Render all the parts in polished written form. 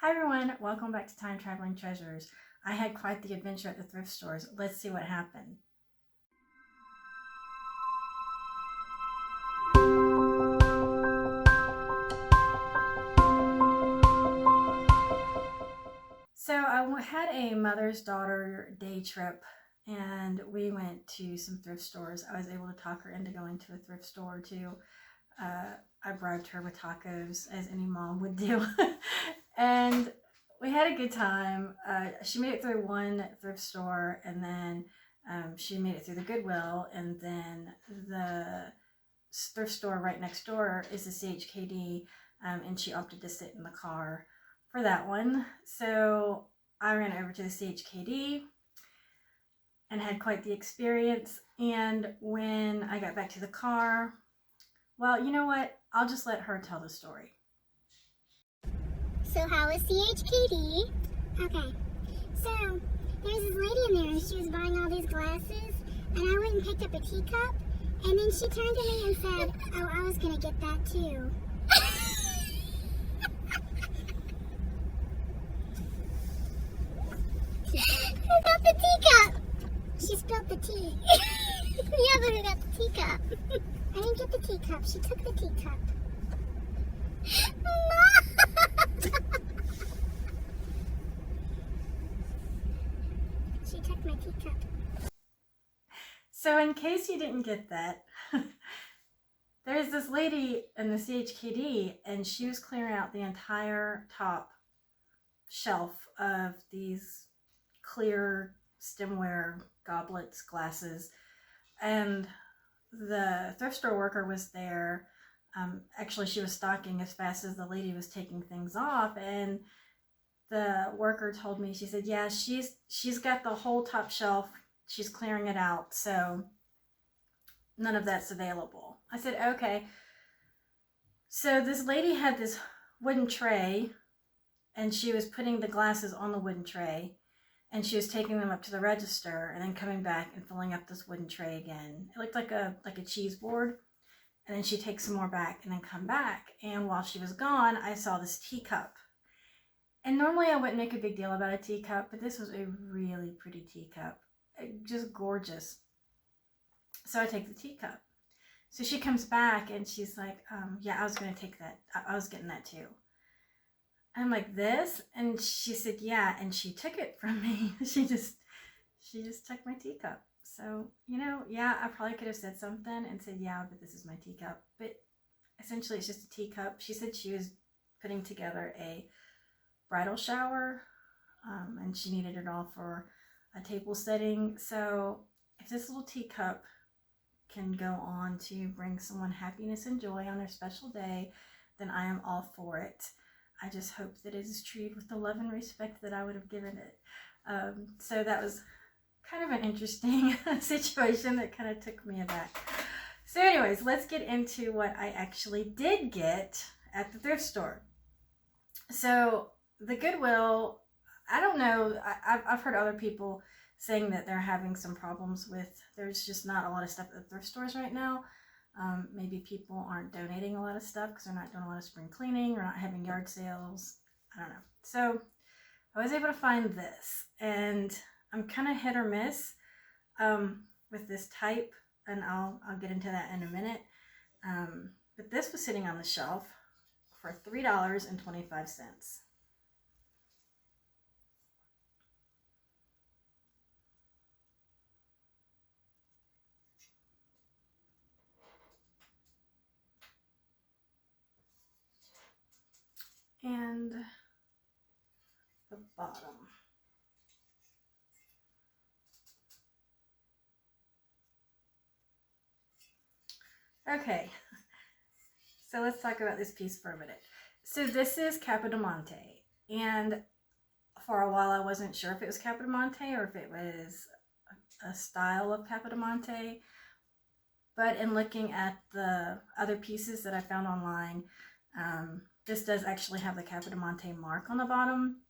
Hi everyone, welcome back to Time Traveling Treasures. I had quite the adventure at the thrift stores. Let's see what happened. So I had a mother's daughter day trip and we went to some thrift stores. I was able to talk her into going to a thrift store or two. I bribed her with tacos, as any mom would do. And we had a good time. She made it through one thrift store, and then she made it through the Goodwill, and then the thrift store right next door is the CHKD, and she opted to sit in the car for that one. So I ran over to the CHKD and had quite the experience. And when I got back to the car, well, you know what? I'll just let her tell the story. So how was CHKD? Okay, so there's this lady in there and she was buying all these glasses and I went and picked up a teacup and then she turned to me and said, oh, I was going to get that too. Who got the teacup? She spilled the tea. Yeah, but who got the teacup? I didn't get the teacup. She took the teacup. She took my teacup. So in case you didn't get that, there's this lady in the CHKD and she was clearing out the entire top shelf of these clear stemware goblets, glasses, and the thrift store worker was there. Actually, she was stocking as fast as the lady was taking things off, and the worker told me, she said, yeah, she's got the whole top shelf, she's clearing it out, so none of that's available. I said, okay. So this lady had this wooden tray and she was putting the glasses on the wooden tray and she was taking them up to the register and then coming back and filling up this wooden tray again. It looked like a cheese board. And then she'd take some more back and then come back. And while she was gone, I saw this teacup. And normally I wouldn't make a big deal about a teacup, but this was a really pretty teacup. Just gorgeous. So I take the teacup. So she comes back and she's like, yeah, I was going to take that. I was getting that too. I'm like, this? And she said, yeah. And she took it from me. She just took my teacup. So, you know, yeah, I probably could have said something and said, yeah, but this is my teacup. But essentially it's just a teacup. She said she was putting together a bridal shower and she needed it all for a table setting. So if this little teacup can go on to bring someone happiness and joy on their special day, then I am all for it. I just hope that it is treated with the love and respect that I would have given it. So that was kind of an interesting situation that kind of took me aback. So anyways, let's get into what I actually did get at the thrift store. So the Goodwill, I don't know, I've heard other people saying that they're having some problems with, there's just not a lot of stuff at the thrift stores right now. Maybe people aren't donating a lot of stuff because they're not doing a lot of spring cleaning or not having yard sales. I don't know. So I was able to find this, and I'm kind of hit or miss with this type, and I'll get into that in a minute. But this was sitting on the shelf for $3.25. And the bottom. Okay, so let's talk about this piece for a minute. So this is Capodimonte, and for a while I wasn't sure if it was Capodimonte or if it was a style of Capodimonte, but in looking at the other pieces that I found online, this does actually have the Capodimonte mark on the bottom.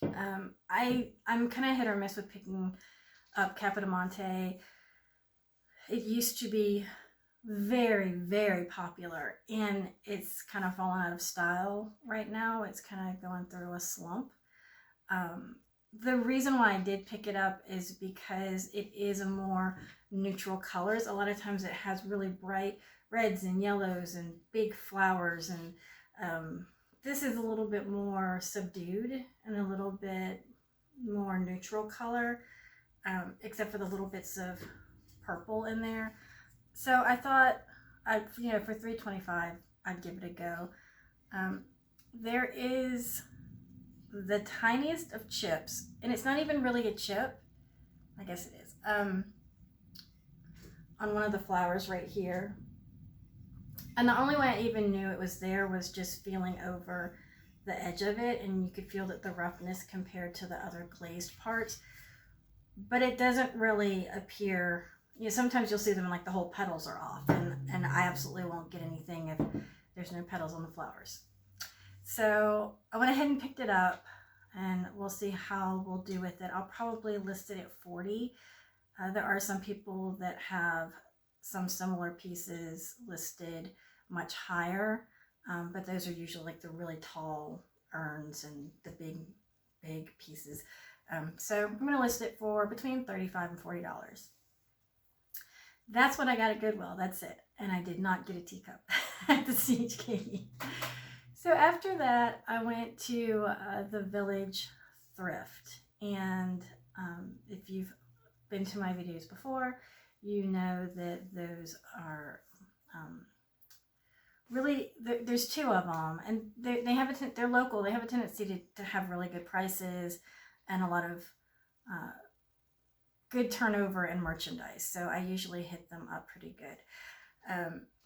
I'm kind of hit or miss with picking up Capodimonte. It used to be very, very popular, and it's kind of fallen out of style right now. It's kind of going through a slump. The reason why I did pick it up is because it is a more neutral colors. A lot of times it has really bright reds and yellows and big flowers, and this is a little bit more subdued and a little bit more neutral color, except for the little bits of purple in there. So I thought, for $3.25, I'd give it a go. There is the tiniest of chips, and it's not even really a chip. I guess it is. On one of the flowers right here. And the only way I even knew it was there was just feeling over the edge of it, and you could feel that the roughness compared to the other glazed parts. But it doesn't really appear, sometimes you'll see them like the whole petals are off, and I absolutely won't get anything if there's no petals on the flowers. So I went ahead and picked it up, and we'll see how we'll do with it. I'll probably list it at $40. There are some people that have some similar pieces listed much higher, but those are usually like the really tall urns and the big pieces. So I'm going to list it for between $35 and $40. That's what I got at Goodwill. That's it. And I did not get a teacup at the CHKD. So after that, I went to the Village Thrift. And if you've been to my videos before, you know that those are really, there's two of them. And they're local. They have a tendency to have really good prices and a lot of good turnover in merchandise. So I usually hit them up pretty good.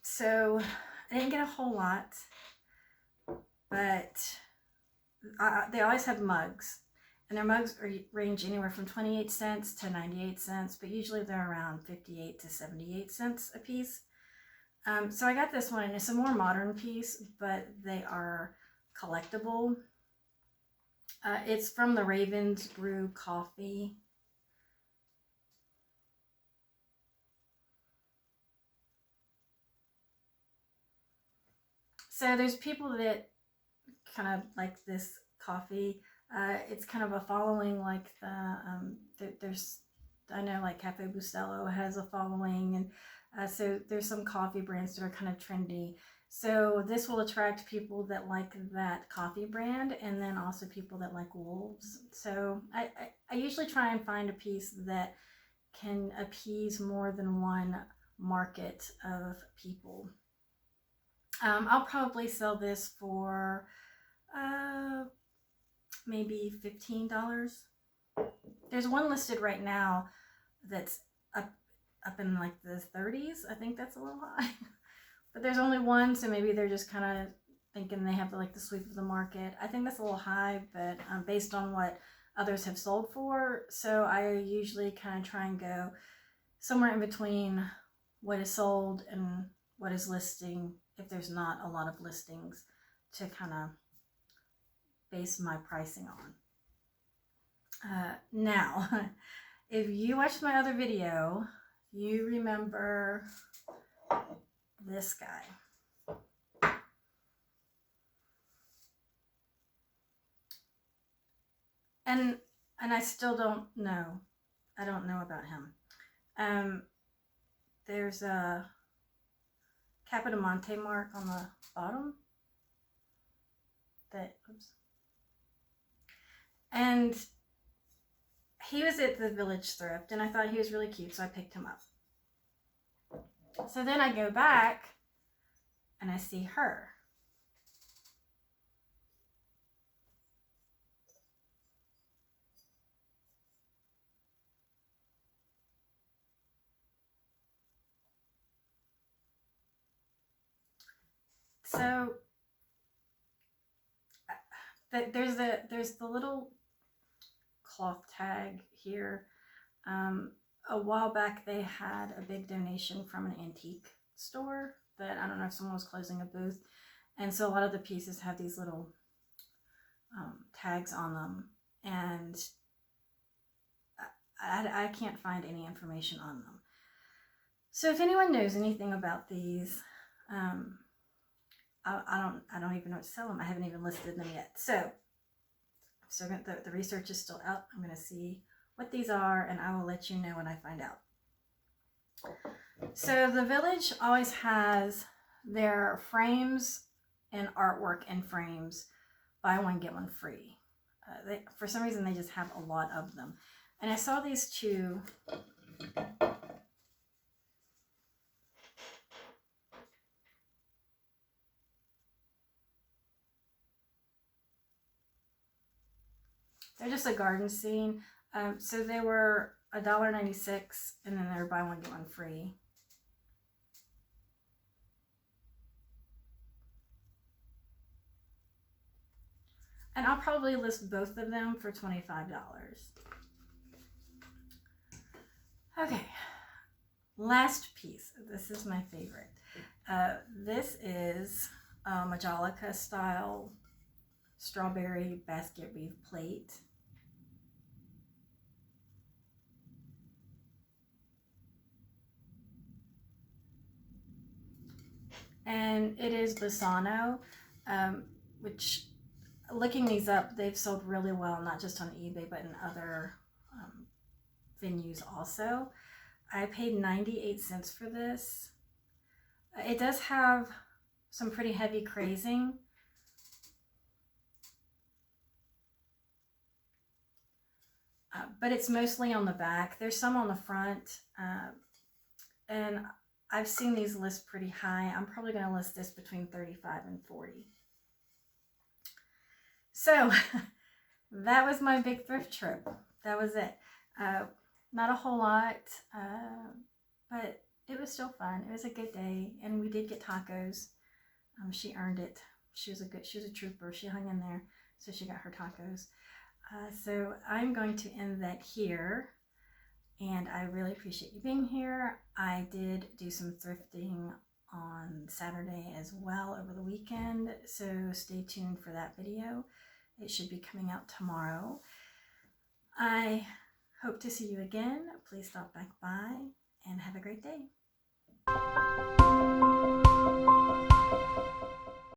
So I didn't get a whole lot, but they always have mugs, and their mugs range anywhere from 28 cents to 98 cents, but usually they're around 58 to 78 cents a piece. So I got this one, and it's a more modern piece, but they are collectible. It's from the Ravens Brew Coffee. So there's people that kind of like this coffee. It's kind of a following, like there's, I know like Cafe Bustelo has a following, and so there's some coffee brands that are kind of trendy. So this will attract people that like that coffee brand, and then also people that like wolves. So I usually try and find a piece that can appease more than one market of people. I'll probably sell this for maybe $15. There's one listed right now that's up in like the 30s. I think that's a little high. But there's only one, so maybe they're just kind of thinking they have like the sweep of the market. I think that's a little high, but based on what others have sold for. So I usually kind of try and go somewhere in between what is sold and what is listing, if there's not a lot of listings, to kind of base my pricing on. Now, if you watched my other video, you remember this guy. And I still don't know. I don't know about him. There's a Capodimonte mark on the bottom. Oops. And he was at the Village Thrift, and I thought he was really cute, so I picked him up. So then I go back, and I see her. So there's the little cloth tag here. A while back they had a big donation from an antique store that, I don't know if someone was closing a booth, and so a lot of the pieces have these little tags on them, and I can't find any information on them. So if anyone knows anything about these, I don't even know what to sell them. I haven't even listed them yet. So the research is still out. I'm going to see what these are, and I will let you know when I find out. So the Village always has their frames and artwork in frames, buy one get one free. For some reason they just have a lot of them, and I saw these two. They're just a garden scene. So they were $1.96, and then they're buy one get one free. And I'll probably list both of them for $25. Okay, last piece. This is my favorite. This is Majolica style strawberry basket weave plate. And it is Bassano, which, looking these up, they've sold really well, not just on eBay, but in other venues also. I paid 98 cents for this. It does have some pretty heavy crazing. But it's mostly on the back. There's some on the front. And I've seen these list pretty high. I'm probably going to list this between 35 and 40. So that was my big thrift trip. That was it. Not a whole lot, but it was still fun. It was a good day, and we did get tacos. She earned it. She was a trooper. She hung in there, so she got her tacos. So I'm going to end that here, and I really appreciate you being here. I did do some thrifting on Saturday as well over the weekend, so stay tuned for that video. It should be coming out tomorrow. I hope to see you again. Please stop back by and have a great day.